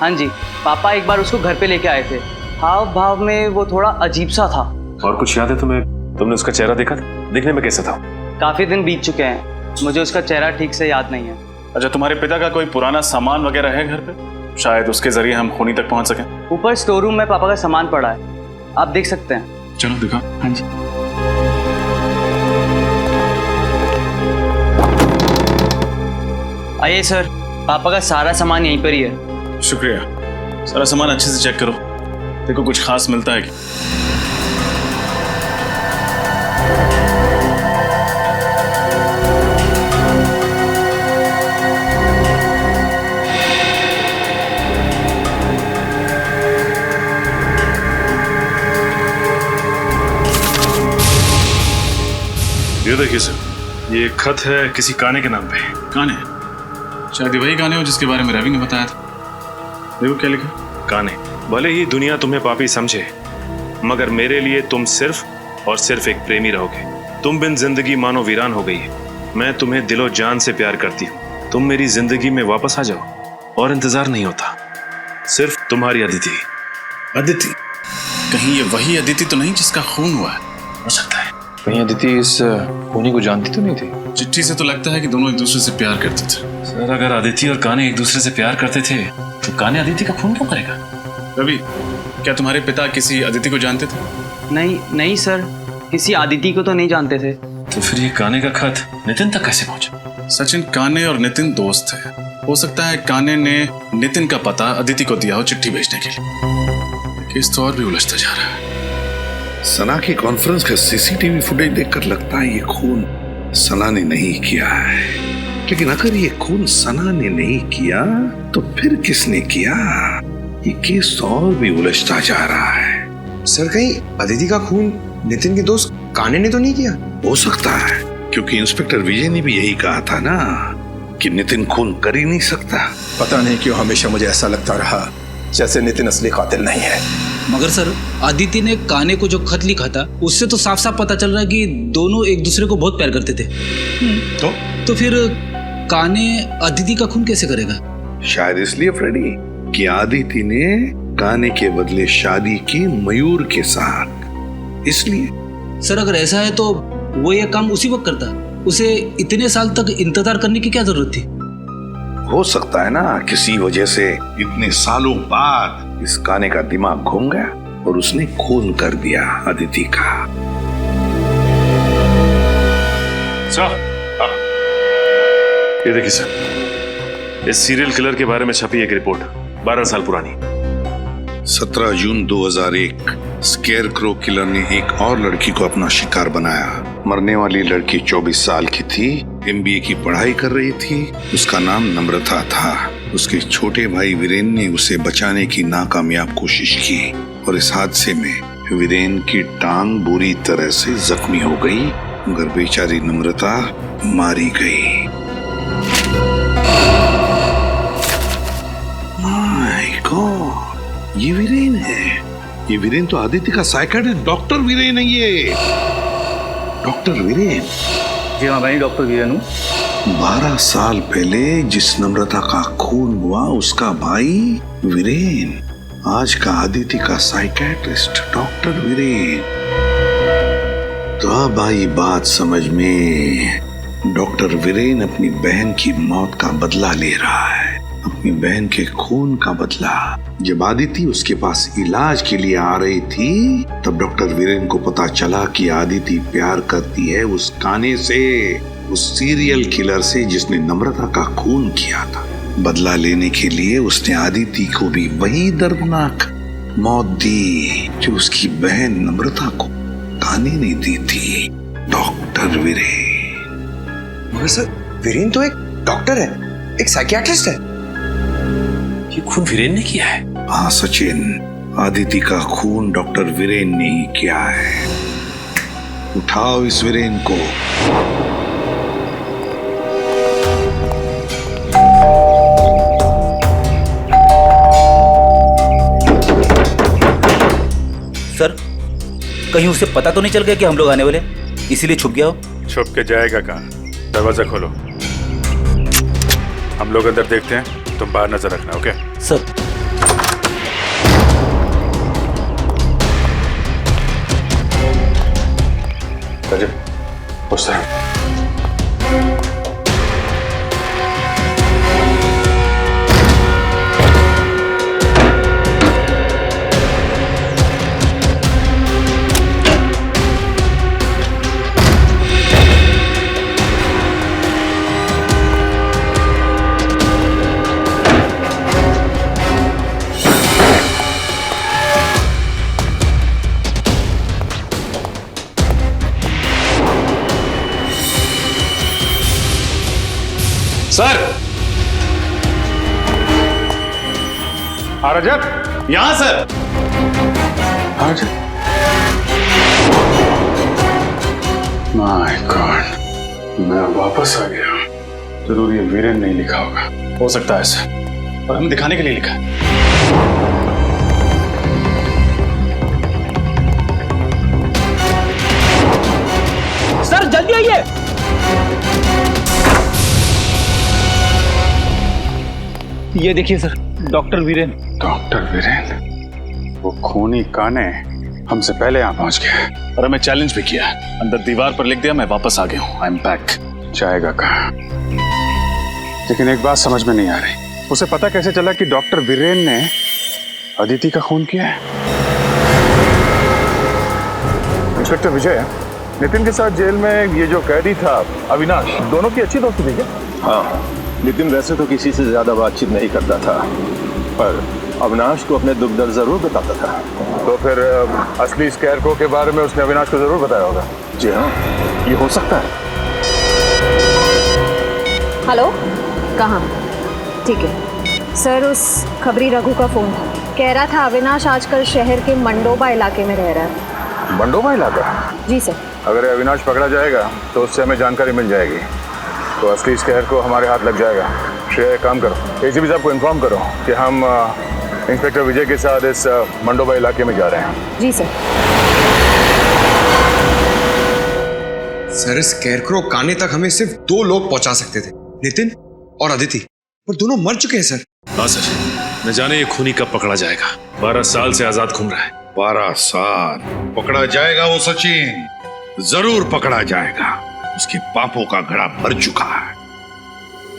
हाँ जी, पापा एक बार उसको घर पे लेके आए थे। हाव भाव में वो थोड़ा अजीब सा था। और कुछ याद है तुम्हें? तुमने उसका चेहरा देखा था? दिखने में कैसा था? काफी दिन बीत चुके हैं, मुझे उसका चेहरा ठीक से याद नहीं है। अच्छा, तुम्हारे पिता का कोई पुराना सामान वगैरह है घर पे? शायद उसके जरिए हम खूनी तक पहुंच सकें। ऊपर स्टोर रूम में पापा का सामान पड़ा है, आप देख सकते हैं। चलो दिखा। हाँ जी। आइए सर, पापा का सारा सामान यहीं पर ही है। शुक्रिया। सारा सामान अच्छे से चेक करो, देखो कुछ खास मिलता है कि? ये देखिए सर, ये खत है किसी काने के नाम पे। काने? शायद ये वही काने हो जिसके बारे में रवि ने बताया था। देखो क्या लिखा। काने, भले ही दुनिया तुम्हें पापी समझे, मगर मेरे लिए तुम सिर्फ और सिर्फ एक प्रेमी रहोगे। तुम बिन जिंदगी मानो वीरान हो गई है। मैं तुम्हें दिलो जान से प्यार करती हूँ। तुम मेरी जिंदगी में वापस आ जाओ और इंतजार नहीं होता। सिर्फ तुम्हारी अदिति। अदिति? कहीं ये वही अदिति तो नहीं जिसका खून हुआ है? हो सकता है। कहीं अदिति इस खूनी को जानती तो नहीं थी? चिट्ठी से तो लगता है कि दोनों एक दूसरे से प्यार करते थे। सर, अगर अदिति और काने एक दूसरे से प्यार करते थे तो काने अदिति का खून क्यों करेगा? रवि, क्या तुम्हारे पिता किसी अदिति को जानते थे? नहीं सर, किसी अदिति को तो नहीं जानते थे। तो फिर ये काने का खत नितिन तक कैसे पहुंचा? सचिन, काने और नितिन दोस्त थे। हो सकता है काने ने नितिन का पता अदिति को दिया हो चिट्ठी भेजने के लिए। केस तो और भी उलझता जा रहा है। सना की कॉन्फ्रेंस का सीसीटीवी फुटेज देखकर लगता है ये खून सना ने नहीं किया है। लेकिन अगर ये खून सना ने नहीं किया तो फिर किसने किया? ये केस और भी उलझता जा रहा है। सर, कहीं अदिति का खून नितिन के दोस्त काने ने तो नहीं किया? हो सकता है, क्योंकि इंस्पेक्टर विजय ने भी यही कहा था ना कि नितिन खून कर ही नहीं सकता। पता नहीं क्यों हमेशा मुझे ऐसा लगता रहा जैसे नितिन असली कातिल नहीं है। मगर सर, आदित्य ने काने को जो खत लिखा था उससे तो साफ साफ पता चल रहा है कि दोनों एक दूसरे को बहुत प्यार करते थे। तो फिर काने अदिति का खून कैसे करेगा? शायद इसलिए फ्रेडी कि आदिति ने काने के बदले शादी की मयूर के साथ, इसलिए। सर, अगर ऐसा है तो वो ये काम उसी वक्त करता, उसे इतने साल तक इंतजार करने की क्या जरूरत थी? हो सकता है ना किसी वजह से इतने सालों बाद इस काने का दिमाग घूम गया और उसने खून कर दिया अदिति का। सर, ये देखिए सर, इस सीरियल किलर के बारे में छपी एक रिपोर्ट 12 साल पुरानी। 17 जून 2001 स्केयर क्रो किलर ने एक और लड़की को अपना शिकार बनाया। मरने वाली लड़की 24 साल की थी, MBA की पढ़ाई कर रही थी। उसका नाम नम्रता था। उसके छोटे भाई वीरेन ने उसे बचाने की नाकामयाब कोशिश की और इस हादसे में वीरेन की टांग बुरी तरह से जख्मी हो गई, मगर बेचारी नम्रता मारी गई। माय गॉड, ये वीरेन है। ये वीरेन तो आदित्य का साइकियाट्रिस्ट डॉक्टर वीरेन है। ये डॉक्टर वीरेन? जी हाँ, मैं डॉक्टर वीरेन हूँ। 12 साल पहले जिस नम्रता का खून हुआ उसका भाई वीरेन, आज का आदित्य का साइकियाट्रिस्ट डॉक्टर वीरेन। तो अब आई बात समझ में। डॉक्टर वीरेन अपनी बहन की मौत का बदला ले रहा है, अपनी बहन के खून का बदला। जब आदिति उसके पास इलाज के लिए आ रही थी तब डॉक्टर वीरेन को पता चला कि आदिति प्यार करती है उस काने से, उस सीरियल किलर से जिसने नम्रता का खून किया था। बदला लेने के लिए उसने आदिति को भी वही दर्दनाक मौत दी जो उसकी बहन नम्रता को काने ने दी थी। डॉक्टर वीरेन। मगर सर, वीरेन तो एक डॉक्टर है, एक साइकियाट्रिस्ट है। ये खून वीरेन ने किया है? हाँ सचिन, आदिति का खून डॉक्टर वीरेन ने ही किया है। उठाओ इस वीरेन को। कहीं उसे पता तो नहीं चल गया कि हम लोग आने वाले, इसीलिए छुप गया हो? छुप के जाएगा कहाँ? दरवाजा खोलो, हम लोग अंदर देखते हैं, तुम बाहर नजर रखना। Okay sir. रजब उस तरफ। सर रजब यहां सर। माय गॉड, मैं वापस आ गया। जरूर ये वीरेन नहीं लिखा होगा। हो सकता है सर, और हमें दिखाने के लिए लिखा है। सर जल्दी आइए। ये देखिए sir, doctor Viren. Doctor Viren? वो खूनी काने हमसे पहले यहाँ पहुंच गया और हमें चैलेंज भी किया। अंदर दीवार पर लिख दिया, मैं वापस आ गया हूँ, आई एम बैक। जाएगा कहाँ? लेकिन एक बात समझ में नहीं आ रही, उसे पता कैसे चला कि डॉक्टर वीरेन ने अदिति का खून किया है? इंस्पेक्टर विजय, नितिन के साथ जेल में ये जो कैदी था अविनाश, दोनों की अच्छी दोस्ती थी क्या? हाँ, नितिन वैसे तो किसी से ज्यादा बातचीत नहीं करता था, पर अविनाश को अपने दुख दर्द जरूर बताता था। तो फिर असली स्कैरक्रो के बारे में उसने अविनाश को जरूर बताया होगा। जी हाँ, ये हो सकता है। हेलो, कहाँ? ठीक है सर, उस खबरी रघु का फोन था, कह रहा था अविनाश आजकल शहर के मंडोबा इलाके में रह रहा है। मंडोबा इलाका? जी सर। अगर अविनाश पकड़ा जाएगा तो उससे हमें जानकारी मिल जाएगी, तो असली स्कैर को हमारे हाथ लग जाएगा। श्रेया, एक काम करो, एसीपी साहब को इन्फॉर्म करो कि हम इंस्पेक्टर विजय के साथ इस मंडोबा इलाके में जा रहे हैं। जी सर। सर, स्कैरक्रो काने तक हमें सिर्फ 2 लोग पहुंचा सकते थे, नितिन और अदिति, पर दोनों मर चुके हैं सर। हाँ सर, न जाने ये खूनी कब पकड़ा जाएगा। 12 साल से आजाद घूम रहा है। 12 साल पकड़ा जाएगा वो सचिन, जरूर पकड़ा जाएगा। उसके पापों का घड़ा भर चुका है।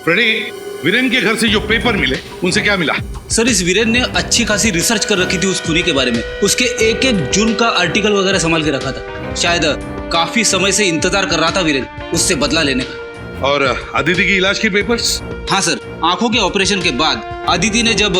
फ्रेडी, वीरेन के घर से जो पेपर मिले उनसे क्या मिला? सर, इस वीरेन ने अच्छी खासी रिसर्च कर रखी थी उस खूनी के बारे में। उसके एक एक जुर्म का आर्टिकल वगैरह संभाल के रखा था। शायद काफी समय से इंतजार कर रहा था वीरेन उससे बदला लेने का। और अदिति की इलाज के पेपर्स? हाँ सर, आंखों के ऑपरेशन के बाद अदिति ने जब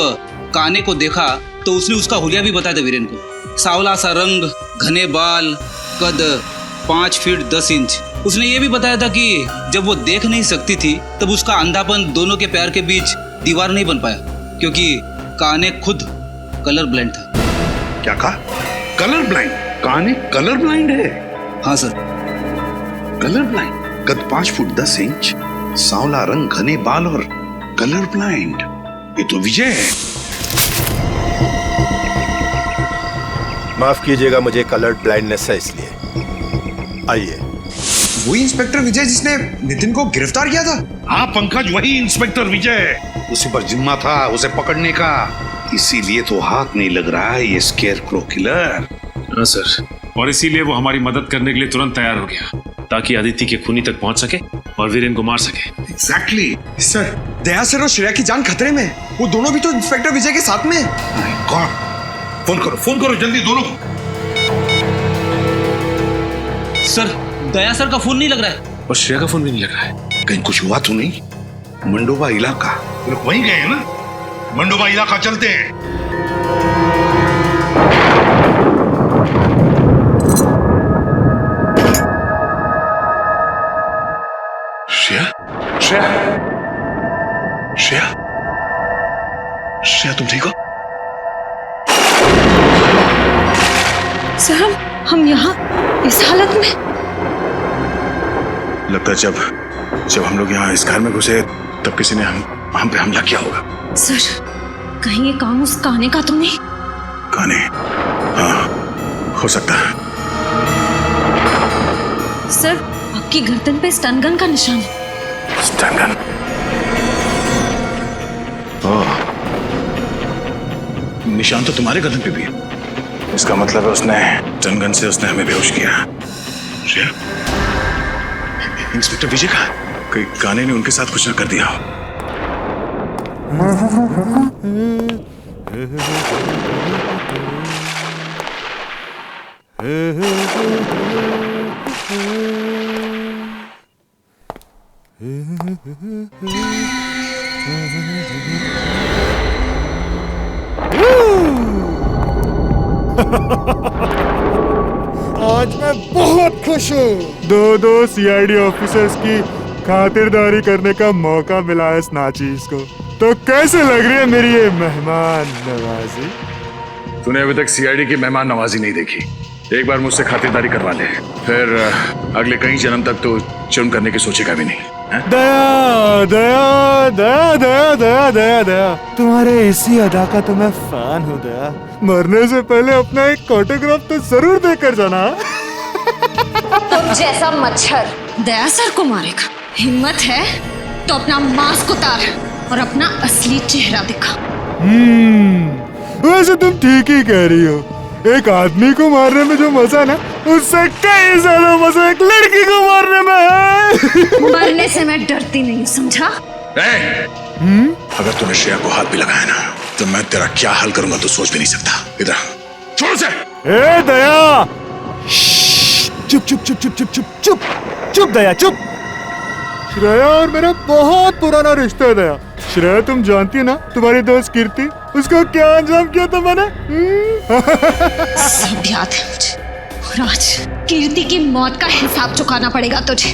काने को देखा तो उसने उसका हुलिया भी बताया था वीरेन को। सांवला सा रंग, घने बाल, कद 5 फीट 10 इंच। उसने ये भी बताया था कि जब वो देख नहीं सकती थी तब उसका अंधापन दोनों के पैर के बीच दीवार नहीं बन पाया, क्योंकि काने खुद कलर ब्लाइंड था। क्या कहा? Colour blind? काने कलर ब्लाइंड है? हाँ सर। Colour blind? कद 5 फुट 10 इंच, सांवला रंग, घने बाल और कलर ब्लाइंड। ये तो विजय है। माफ कीजिएगा, मुझे कलर ब्लाइंडनेस है, इसलिए। आइए। वही इंस्पेक्टर विजय जिसने नितिन को गिरफ्तार किया था? हाँ पंकज, वही इंस्पेक्टर विजय। उसी पर जिम्मा था उसे पकड़ने का, इसीलिए तो हाथ नहीं लग रहा है ये स्केयरक्रो किलर। हाँ सर, और इसीलिए वो हमारी मदद करने के लिए तुरंत तैयार हो गया, ताकि अदिति के खूनी तक पहुंच सके और वीरेन को मार सके। एग्जैक्टली। सर, दया सर और श्रेया की जान खतरे में। वो दोनों भी तो इंस्पेक्टर विजय के साथ में। फोन करो जल्दी दोनों। सर, दया सर का फोन नहीं लग रहा है और श्रेया का फोन भी नहीं लग रहा है। कहीं कुछ हुआ तो नहीं? मंडोबा इलाका, लोग वहीं गए हैं ना? मंडोबा इलाका चलते हैं। श्रेया, श्रेया, श्रेया, श्रेया, तुम ठीक हो? सर, हम यहाँ इस हालत में? लगता है जब हम लोग यहाँ इस घर में घुसे तब किसी ने हम पे हमला किया होगा। सर, कहीं ये काम उस काने का तो नहीं? काने? हाँ, हो सकता है। कि गर्दन पे स्टन गन का निशान है। Stun gun? ओह, निशान तो तुम्हारे गर्दन पे भी है। इसका मतलब है उसने स्टन गन से उसने हमें बेहोश किया। श्रेया, इंस्पेक्टर विजय कहाँ? कहीं काने ने उनके साथ कुछ न कर दिया हो। आज मैं बहुत खुश हूँ। दो सीआईडी ऑफिसर्स की खातिरदारी करने का मौका मिला है इस नाचीज को। तो कैसे लग रही है मेरी ये मेहमान नवाजी? तूने अभी तक सीआईडी की मेहमान नवाजी नहीं देखी। एक बार मुझसे खातिरदारी करवा ले, फिर अगले कई जन्म तक तो जुर्म करने की सोचेगा भी नहीं। दया दया दया दया दया दया दया, तुम्हारे इसी अदा का तो मैं फैन हूँ दया। मरने से पहले अपना एक ऑटोग्राफ तो जरूर देकर जाना। तुम जैसा मच्छर दया सर को मारेगा। हिम्मत है तो अपना मास्क उतार और अपना असली चेहरा दिखा। वैसे तुम ठीक ही कह रही हो। एक आदमी को मारने में जो मजा ना, उससे कई ज्यादा मजा एक लड़की को मारने में है। मरने से मैं डरती नहीं, समझा? अगर तूने श्रेया को हाथ भी लगाया ना, तो मैं तेरा क्या हाल करूंगा तो सोच भी नहीं सकता। इधर छोड़ से। ए दया, चुप चुप चुप चुप चुप चुप चुप चुप दया चुप। श्रेया और मेरा बहुत पुराना रिश्ता है दया। श्रेया तुम जानती है ना, तुम्हारी दोस्त कीर्ति, उसको क्या अंजाम किया था मैंने? सब याद है मुझे। और आज कीर्ति की मौत का हिसाब चुकाना पड़ेगा तुझे।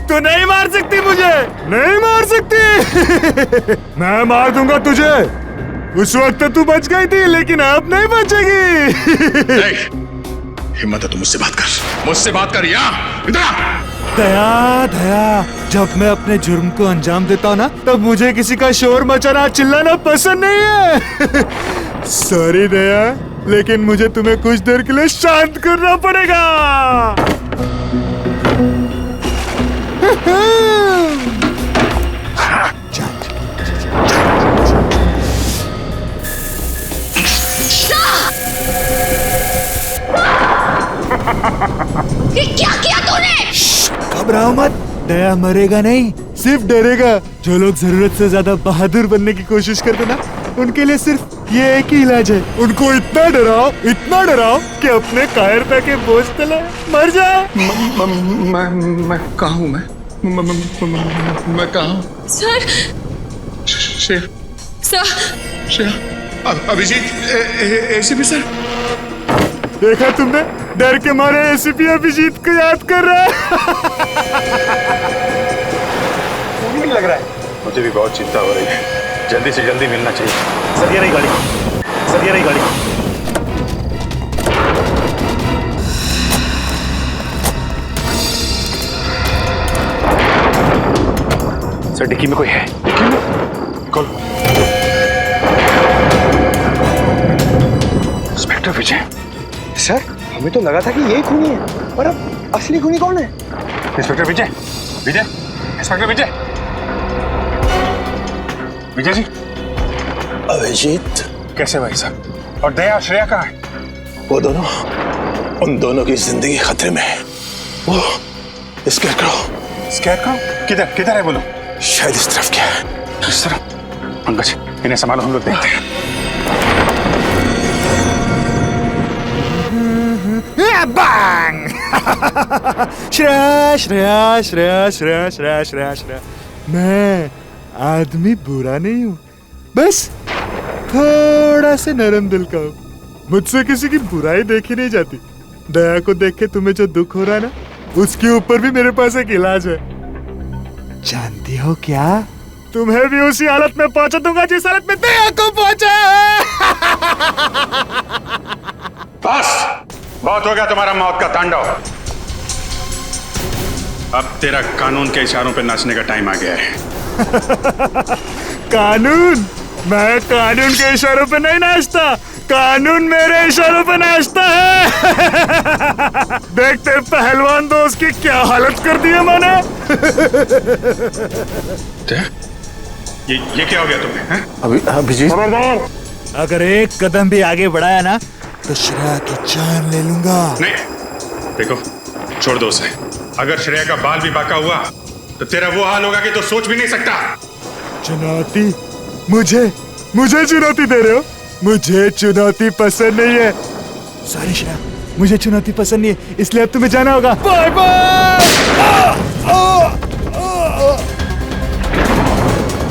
तू नहीं मार सकती मुझे, नहीं मार सकती। मैं मार दूंगा तुझे। उस वक्त तू बच गई थी, लेकिन अब नहीं बचेगी। हिम्मत है तो मुझसे बात कर, मुझसे बात कर। इधर दया दया, जब मैं अपने जुर्म को अंजाम देता हूँ ना, तब मुझे किसी का शोर मचाना चिल्लाना पसंद नहीं है। सॉरी दया, लेकिन मुझे तुम्हें कुछ देर के लिए शांत करना पड़ेगा। ये क्या किया तूने? घबराओ मत, दया मरेगा नहीं, सिर्फ डरेगा। जो लोग जरूरत से ज्यादा बहादुर बनने की कोशिश करते ना, उनके लिए सिर्फ ये एक ही इलाज है। उनको इतना डराओ कि अपने कायर पे के बोझ तले मर जाए। मैं कहाँ हूँ? मैं कहाँ हूँ? Sir, Shreya, sir, Shreya, Abhijeet, ACP sir. देखा तुमने, डर के मारे एसीपी अभिजीत को याद कर रहा है। नहीं लग रहा है। मुझे भी बहुत चिंता हो रही है। जल्दी से जल्दी मिलना चाहिए। सर ये रही गाड़ी, सर ये रही गाड़ी। सर डिक्की में कोई है। डिक्की में? खोलो। इंस्पेक्टर विजय। सर हमें तो लगा था कि यही खूनी है, पर अब असली खूनी कौन है? इंस्पेक्टर विजय, विजय, इंस्पेक्टर विजय, विजय जी। अभिजीत कैसे भाई साहब? और दया श्रेया कहाँ है? वो दोनों, उन दोनों की जिंदगी खतरे में है। वो स्केरक्रो किधर किधर है बोलो? शायद इस तरफ क्या है। इस तरफ? पंकज इन्हें संभालो, हम लोग देखते हैं। बैंग। श्रेया श्रेया श्रेया श्रेया श्रेया श्रेया श्रेया, मैं आदमी बुरा नहीं हूँ, बस थोड़ा से नरम दिल का हूँ। मुझसे किसी की बुराई देखी नहीं जाती। दया को देख के तुम्हें जो दुख हो रहा है ना, उसके ऊपर भी मेरे पास एक इलाज है। जानती हो क्या, तुम्हें भी उसी हालत में पहुंचा दूंगा जिस हालत में दया को पहुंचा है। बस बहुत हो गया तुम्हारा मौत का तांडव। अब तेरा कानून के इशारों पे नाचने का टाइम आ गया है। कानून? मैं कानून के इशारों पे नहीं नाचता, कानून मेरे इशारों पे नाचता है। देख तेरे पहलवान दोस्त की क्या हालत कर दी है मैंने। ये क्या हो गया तुम्हें? हैं? अभिजीत, अगर एक कदम भी आगे बढ़ाया ना तो श्रेया की जान ले लूंगा। नहीं, देखो छोड़ दो उसे। अगर श्रेया का बाल भी बाका हुआ तो तेरा वो हाल होगा कि तो सोच भी नहीं सकता। चुनौती? मुझे चुनौती दे रहे हो? मुझे चुनौती पसंद नहीं है। सॉरी श्रेया, मुझे चुनौती पसंद नहीं है, इसलिए अब तुम्हें जाना होगा। Bye bye.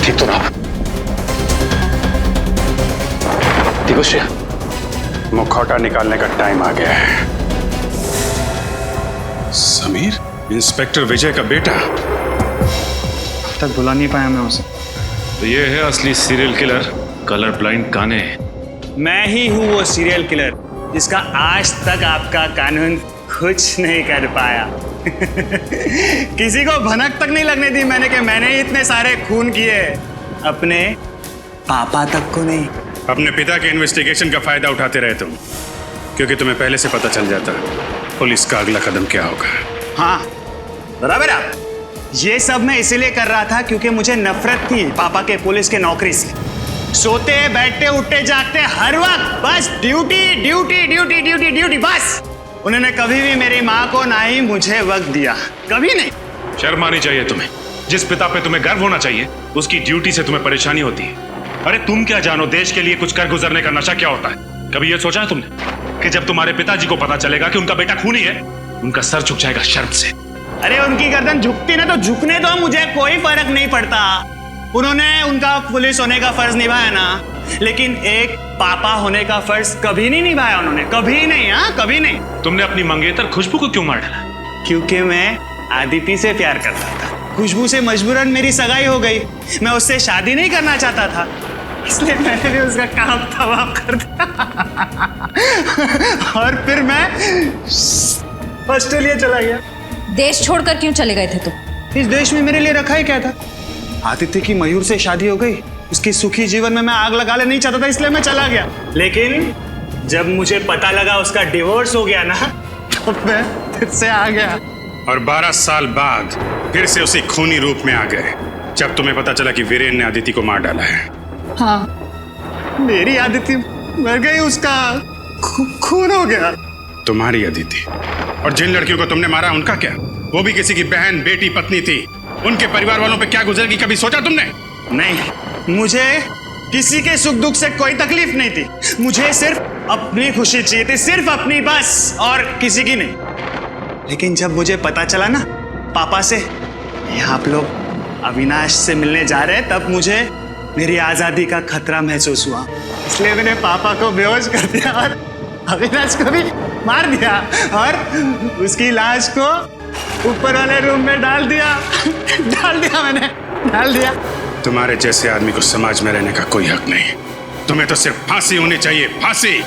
ठीक तो रहा। देखो श्रेया, मुखौटा निकालने का टाइम आ गया है। समीर, इंस्पेक्टर विजय का बेटा। अब तक बुला नहीं पाया मैं उसे। तो ये है असली सीरियल किलर, कलर ब्लाइंड कान्हे। मैं ही हूँ वो सीरियल किलर जिसका आज तक आपका कानून कुछ नहीं कर पाया। किसी को भनक तक नहीं लगने दी मैंने कि मैंने ही इतने सारे खून किए, अपने पापा तक को नहीं। अपने पिता के इन्वेस्टिगेशन का फायदा उठाते रहे तुम, क्योंकि तुम्हें पहले से पता चल जाता पुलिस का अगला कदम क्या होगा। हाँ बराबर। आप ये सब मैं इसीलिए कर रहा था क्योंकि मुझे नफरत थी पापा के पुलिस के नौकरी से। सोते बैठते उठते जागते हर वक्त बस duty duty duty duty duty बस। उन्होंने कभी भी मेरी माँ को ना ही मुझे वक्त दिया, कभी नहीं। शर्म आनी चाहिए तुम्हें। जिस पिता पे तुम्हें गर्व होना चाहिए उसकी ड्यूटी से तुम्हें परेशानी होती है। अरे तुम क्या जानो देश के लिए कुछ कर गुजरने का नशा क्या होता है? कभी ये सोचा है तुमने कि जब तुम्हारे पिताजी को पता चलेगा कि उनका बेटा खूनी है, उनका सर झुक जाएगा शर्म से? अरे उनकी गर्दन झुकती ना तो झुकने दो, मुझे कोई फर्क नहीं पड़ता। उन्होंने उनका पुलिस होने का फर्ज निभाया ना, लेकिन एक पापा होने का फर्ज कभी नहीं निभाया उन्होंने, कभी नहीं। हाँ कभी नहीं। तुमने अपनी मंगेतर खुशबू को क्यों मार डाला? क्योंकि मैं आदिति से प्यार करता था। खुशबू से मजबूरन मेरी सगाई हो गई। मैं उससे शादी नहीं करना चाहता था, इसलिए मैंने भी उसका काम तमाम कर दिया। और फिर मैं ऑस्ट्रेलिया चला गया। देश छोड़कर क्यों चले गए थे तुम? इस देश में मेरे लिए रखा ही क्या था? आदित्य की मयूर से शादी हो गई, उसकी सुखी जीवन में मैं आग लगाने नहीं चाहता था, इसलिए मैं चला गया। लेकिन जब मुझे पता लगा उसका डिवोर्स हो गया ना, तो मैं फिर से आ गया। और 12 साल बाद फिर से उसी खूनी रूप में आ गए जब तुम्हें पता चला कि वीरेन ने आदिति को मार डाला है। हाँ, मेरी आदिति मर गई, उसका खून हो गया। तुम्हारी अदिति? और जिन लड़कियों को तुमने मारा उनका क्या? वो भी किसी की बहन बेटी पत्नी थी। उनके परिवार वालों पे क्या गुजरेगी कभी सोचा तुमने? नहीं, मुझे किसी के सुख दुख से कोई तकलीफ नहीं थी। मुझे सिर्फ अपनी खुशी चाहिए थी, सिर्फ अपनी बस, और किसी की नहीं। लेकिन जब मुझे पता चला ना पापा से आप लोग अविनाश से मिलने जा रहे हैं, तब मुझे मेरी आजादी का खतरा महसूस हुआ। इसलिए मैंने पापा को बेहोश कर दिया और अविनाश को भी मार दिया और उसकी लाश को ऊपर वाले रूम में डाल दिया। मैंने डाल दिया। तुम्हारे जैसे आदमी को समाज में रहने का कोई हक नहीं। तुम्हें तो सिर्फ फांसी होनी चाहिए, फांसी।